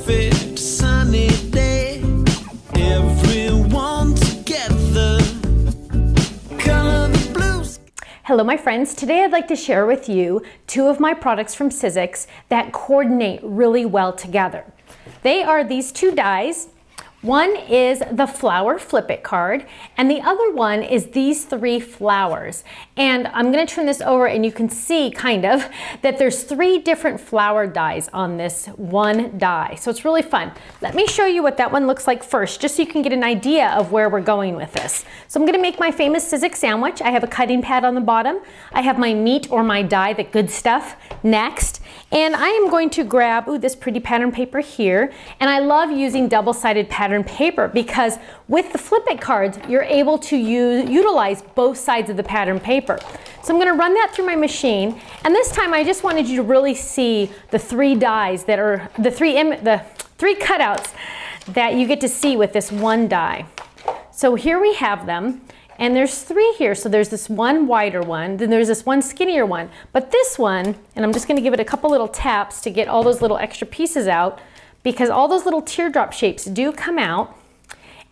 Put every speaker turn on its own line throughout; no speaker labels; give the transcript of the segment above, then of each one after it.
perfect sunny day. Everyone together. Color the blues.
Hello my friends, today I'd like to share with you two of my products from Sizzix that coordinate really well together. They are these two dies. One is the flower flip it card and the other one is these three flowers. And I'm going to turn this over and you can see kind of that there's three different flower dies on this one die. So it's really fun. Let me show you what that one looks like first, just so you can get an idea of where we're going with this. So I'm going to make my famous Sizzix sandwich. I have a cutting pad on the bottom. I have my meat or my die, the good stuff, next. And I am going to grab, this pretty pattern paper here. And I love using double-sided pattern paper because with the flip it cards, you're able to utilize both sides of the pattern paper. So I'm going to run that through my machine. And this time I just wanted you to really see the three dies that are, the three cutouts that you get to see with this one die. So here we have them. And there's three here, so there's this one wider one, then there's this one skinnier one. But this one, and I'm just going to give it a couple little taps to get all those little extra pieces out, because all those little teardrop shapes do come out,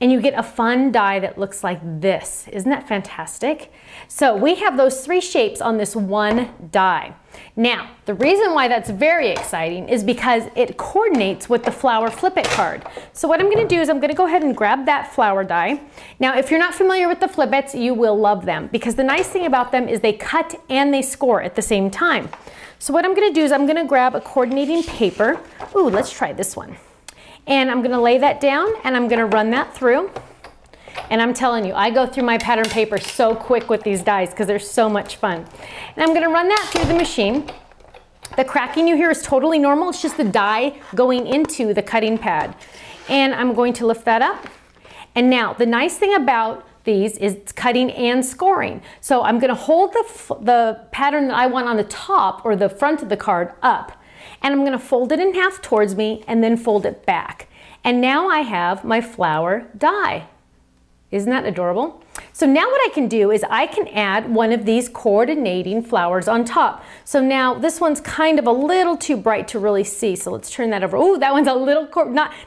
and you get a fun die that looks like this. Isn't that fantastic? So we have those three shapes on this one die. Now, the reason why that's very exciting is because it coordinates with the flower flip it card. So what I'm going to do is I'm going to go ahead and grab that flower die. Now, if you're not familiar with the flip its, you will love them because the nice thing about them is they cut and they score at the same time. So what I'm going to do is I'm going to grab a coordinating paper. Let's try this one. And I'm going to lay that down and I'm going to run that through. And I'm telling you, I go through my pattern paper so quick with these dies because they're so much fun. And I'm going to run that through the machine. The cracking you hear is totally normal. It's just the die going into the cutting pad. And I'm going to lift that up. And now, the nice thing about these is it's cutting and scoring. So I'm going to hold the pattern that I want on the top or the front of the card up. And I'm going to fold it in half towards me and then fold it back. And now I have my flower die. Isn't that adorable? So now what I can do is I can add one of these coordinating flowers on top. So now this one's kind of a little too bright to really see. So let's turn that over. That one's a little,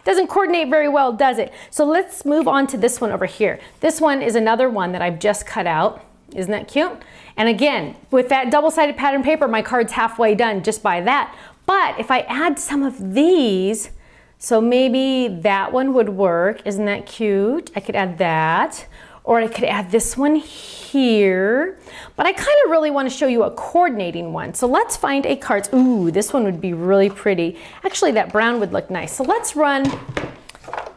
doesn't coordinate very well, does it? So let's move on to this one over here. This one is another one that I've just cut out. Isn't that cute? And again, with that double-sided pattern paper, my card's halfway done just by that. But if I add some of these, so maybe that one would work. Isn't that cute? I could add that. Or I could add this one here. But I kind of really want to show you a coordinating one. So let's find a card. This one would be really pretty. Actually, that brown would look nice. So let's run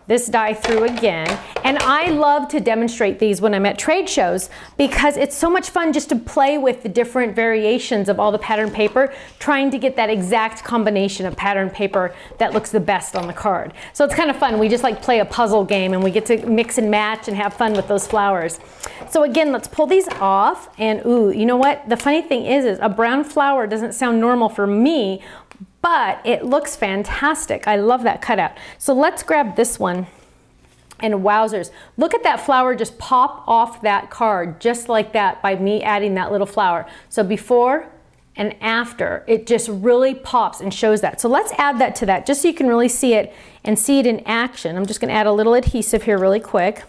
this die through again. And I love to demonstrate these when I'm at trade shows because it's so much fun just to play with the different variations of all the pattern paper, trying to get that exact combination of pattern paper that looks the best on the card. So it's kind of fun. We just like play a puzzle game and we get to mix and match and have fun with those flowers. So again, let's pull these off. And you know what? The funny thing is a brown flower doesn't sound normal for me, but it looks fantastic. I love that cutout. So let's grab this one. And wowzers, look at that flower just pop off that card just like that by me adding that little flower. So before and after, it just really pops and shows that. So let's add that to that just so you can really see it and see it in action. I'm just going to add a little adhesive here really quick.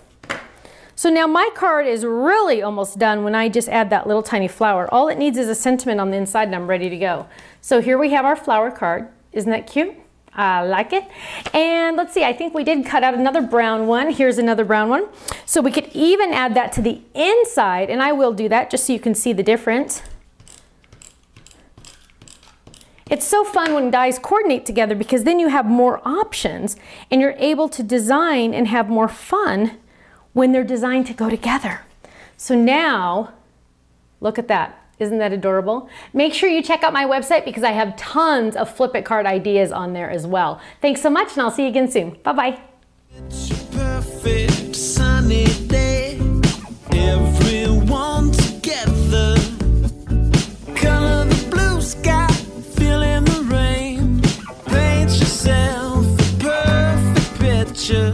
So now my card is really almost done when I just add that little tiny flower. All it needs is a sentiment on the inside and I'm ready to go. So here we have our flower card. Isn't that cute? I like it. And let's see, I think we did cut out another brown one. Here's another brown one. So we could even add that to the inside, and I will do that just so you can see the difference. It's so fun when dies coordinate together because then you have more options and you're able to design and have more fun when they're designed to go together. So now, look at that. Isn't that adorable? Make sure you check out my website because I have tons of flip it card ideas on there as well. Thanks so much and I'll see you again soon. Bye-bye.
It's a perfect sunny day. Everyone together. Color the blue sky, feeling the rain. Paint yourself a perfect picture.